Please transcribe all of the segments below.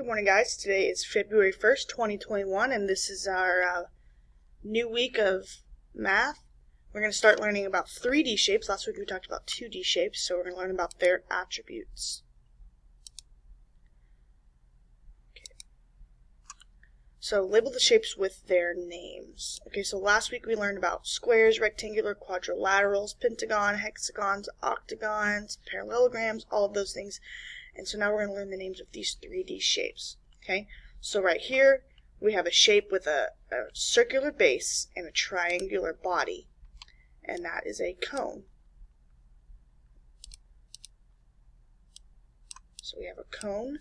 Good morning, guys. Today is February 1st, 2021, and this is our new week of math. We're going to start learning about 3D shapes. Last week we talked about 2D shapes, so we're going to learn about their attributes. Okay. So label the shapes with their names. Okay, so last week we learned about squares, rectangular, quadrilaterals, pentagon, hexagons, octagons, parallelograms, all of those things. And so now we're going to learn the names of these 3D shapes. Okay, so right here we have a shape with a circular base and a triangular body, and that is a cone. So we have a cone,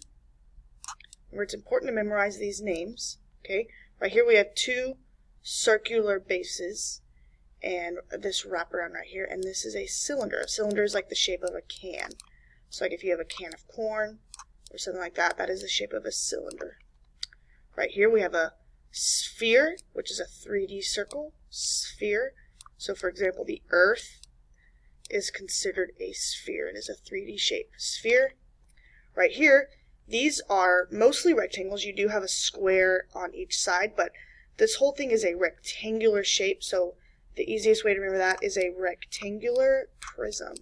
where it's important to memorize these names. Okay, right here we have two circular bases and this wraparound right here, and this is a cylinder. A cylinder is like the shape of a can. So like if you have a can of corn or something like that, that is the shape of a cylinder. Right here we have a sphere, which is a 3D circle, sphere. So for example, the Earth is considered a sphere. It is a 3D shape, sphere. Right here, these are mostly rectangles. You do have a square on each side, but this whole thing is a rectangular shape. So the easiest way to remember that is a rectangular prism.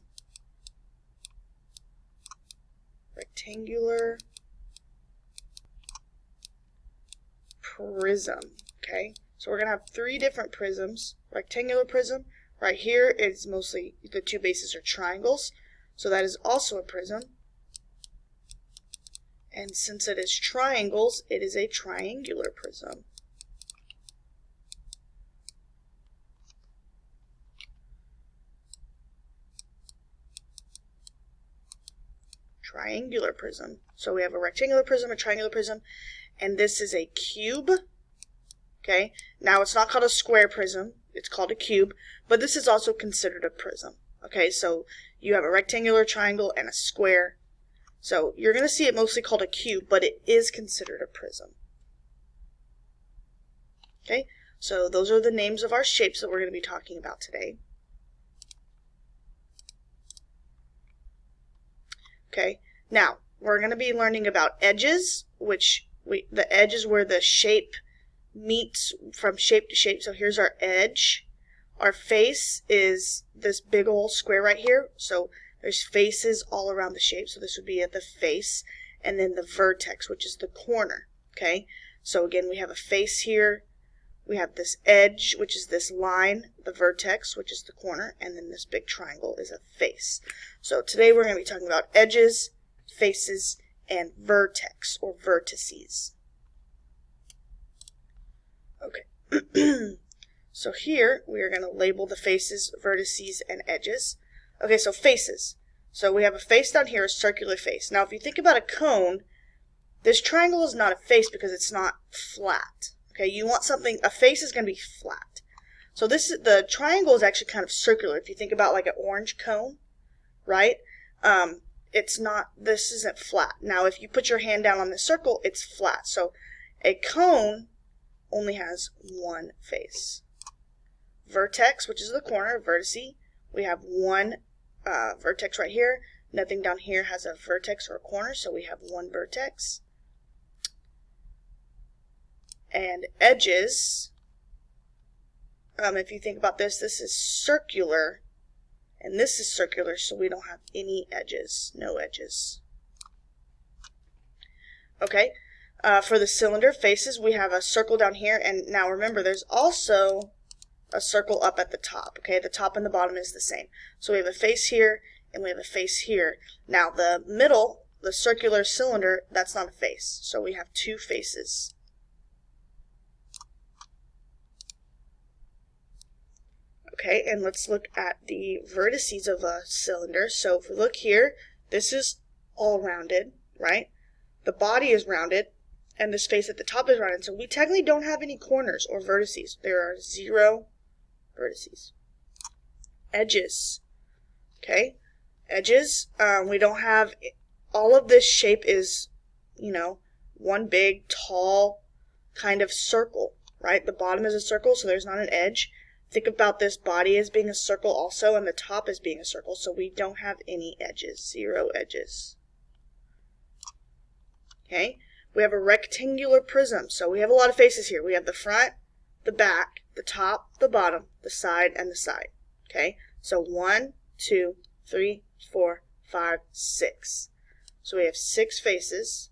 Rectangular prism. Okay, so we're going to have three different prisms. Rectangular prism. Right here is mostly the two bases are triangles, so that is also a prism. And since it is triangles, it is a triangular prism. Triangular prism. So we have a rectangular prism, a triangular prism, and this is a cube. Okay, now it's not called a square prism, it's called a cube, but this is also considered a prism. Okay, so you have a rectangular, triangle, and a square. So you're going to see it mostly called a cube, but it is considered a prism. Okay, so those are the names of our shapes that we're going to be talking about today. Okay, now we're going to be learning about edges, which the edge is where the shape meets from shape to shape. So here's our edge. Our face is this big old square right here. So there's faces all around the shape. So this would be at the face, and then the vertex, which is the corner. Okay, so again we have a face here. We have this edge, which is this line, the vertex, which is the corner, and then this big triangle is a face. So today we're going to be talking about edges, faces, and vertex or vertices. Okay, so here we are going to label the faces, vertices, and edges. Okay, so faces. So we have a face down here, a circular face. Now if you think about a cone, this triangle is not a face because it's not flat. Okay, you want something, a face is going to be flat. So the triangle is actually kind of circular. If you think about like an orange cone, right? It's not, this isn't flat. Now if you put your hand down on the circle, it's flat. So a cone only has one face. Vertex, which is the corner, vertice, we have one vertex right here. Nothing down here has a vertex or a corner, so we have one vertex. And edges, if you think about this, this is circular, and this is circular, so we don't have any edges, no edges. Okay, for the cylinder faces, we have a circle down here, and now remember, there's also a circle up at the top. Okay, the top and the bottom is the same. So we have a face here, and we have a face here. Now the middle, the circular cylinder, that's not a face, so we have two faces. Okay, and let's look at the vertices of a cylinder. So if we look here, this is all rounded, right? The body is rounded, and this face at the top is rounded. So we technically don't have any corners or vertices. There are 0 vertices. Edges. Okay, edges, we don't have, all of this shape is, one big, tall kind of circle, right? The bottom is a circle, so there's not an edge. Think about this body as being a circle also, and the top as being a circle, so we don't have any edges, 0 edges. Okay, We have a rectangular prism. So we have a lot of faces here. We have the front, the back, the top, the bottom, the side, and the side. Okay? So 1, 2, 3, 4, 5, 6. So we have 6 faces.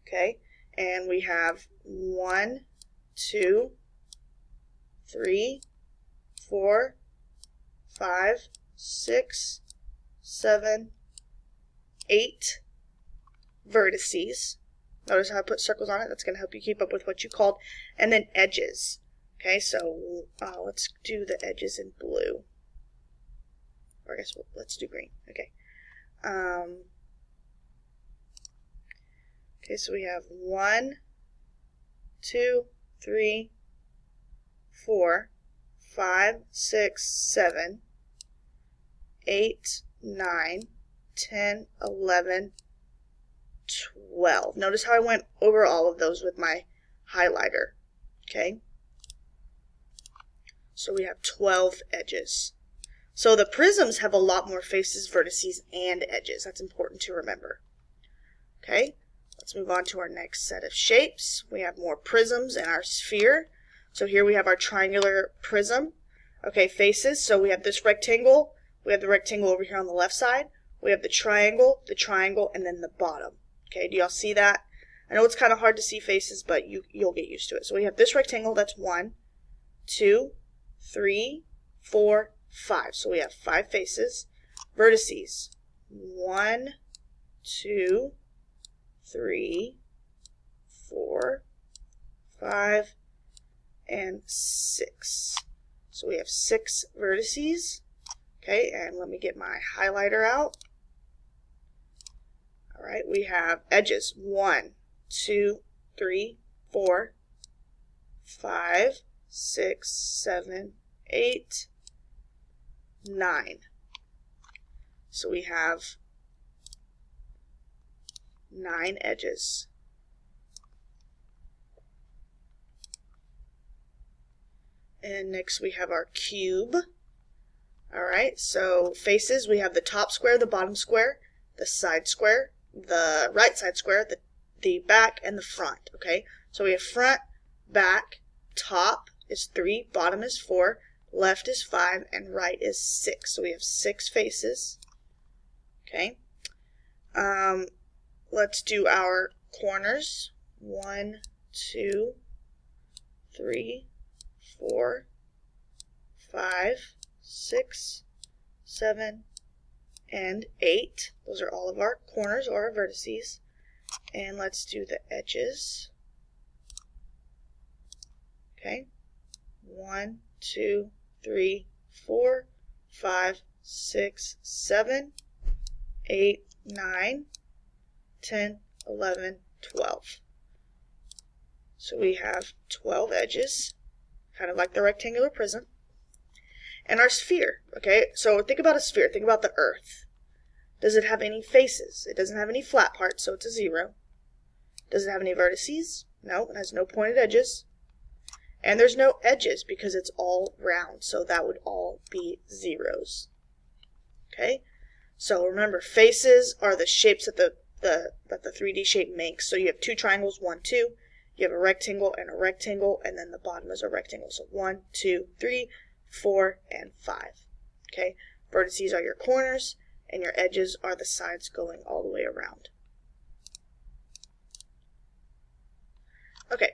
Okay? And we have 1, 2, 3, 4, 5, 6, 7, 8 vertices. Notice how I put circles on it. That's going to help you keep up with what you called. And then edges. Okay, so let's do the edges in blue. Or I guess let's do green. Okay. Okay, so we have 1, 2, 3, 4, 5, 6, 7, 8, 9, 10, 11, 12. Notice how I went over all of those with my highlighter. Okay? So we have 12 edges. So the prisms have a lot more faces, vertices, and edges. That's important to remember. Okay? Let's move on to our next set of shapes. We have more prisms in our sphere. So here we have our triangular prism. Okay, faces. So we have this rectangle. We have the rectangle over here on the left side. We have the triangle, and then the bottom. Okay, do y'all see that? I know it's kind of hard to see faces, but you'll get used to it. So we have this rectangle, that's 1, 2, 3, 4, 5. So we have 5 faces. Vertices, 1, 2, 3, 4, 5, and 6. So we have 6 vertices. Okay, and let me get my highlighter out. All right, we have edges. 1, 2, 3, 4, 5, 6, 7, 8, 9. So we have 9 edges. And next we have our cube. All right, so faces, we have the top square, the bottom square, the side square, the right side square, the back, and the front. Okay, so we have front, back, top is 3, bottom is 4, left is 5, and right is 6. So we have 6 faces. Okay, let's do our corners. 1, 2, 3, 4, 5, 6, 7, and 8. Those are all of our corners or our vertices. And let's do the edges. Okay. 1, 2, 3, 4, 5, 6, 7, 8, 9, 10, 11, 12. So we have 12 edges, kind of like the rectangular prism. And our sphere, okay, so think about a sphere, think about the Earth. Does it have any faces? It doesn't have any flat parts, so it's a 0. Does it have any vertices? No, it has no pointed edges. And there's no edges because it's all round, so that would all be zeros. Okay, so remember, faces are the shapes that the 3D shape makes. So you have 2 triangles, 1, 2. You have a rectangle, and then the bottom is a rectangle. So 1, 2, 3, 4, and 5. Okay, vertices are your corners, and your edges are the sides going all the way around. Okay,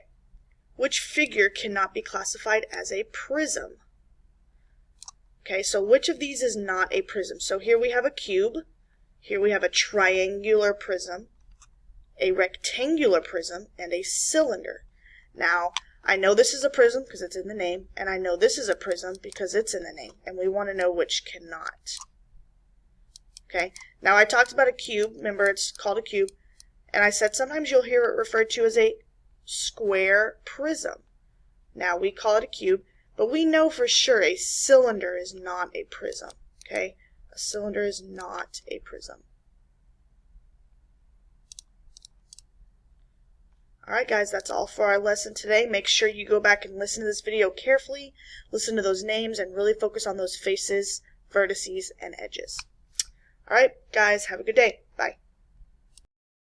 which figure cannot be classified as a prism? Okay, so which of these is not a prism? So here we have a cube, here we have a triangular prism, a rectangular prism, and a cylinder. Now, I know this is a prism because it's in the name, and I know this is a prism because it's in the name, and we want to know which cannot. Okay, now I talked about a cube, remember it's called a cube, and I said sometimes you'll hear it referred to as a square prism. Now we call it a cube, but we know for sure a cylinder is not a prism. Okay, a cylinder is not a prism. Alright guys, that's all for our lesson today. Make sure you go back and listen to this video carefully, listen to those names, and really focus on those faces, vertices, and edges. Alright guys, have a good day.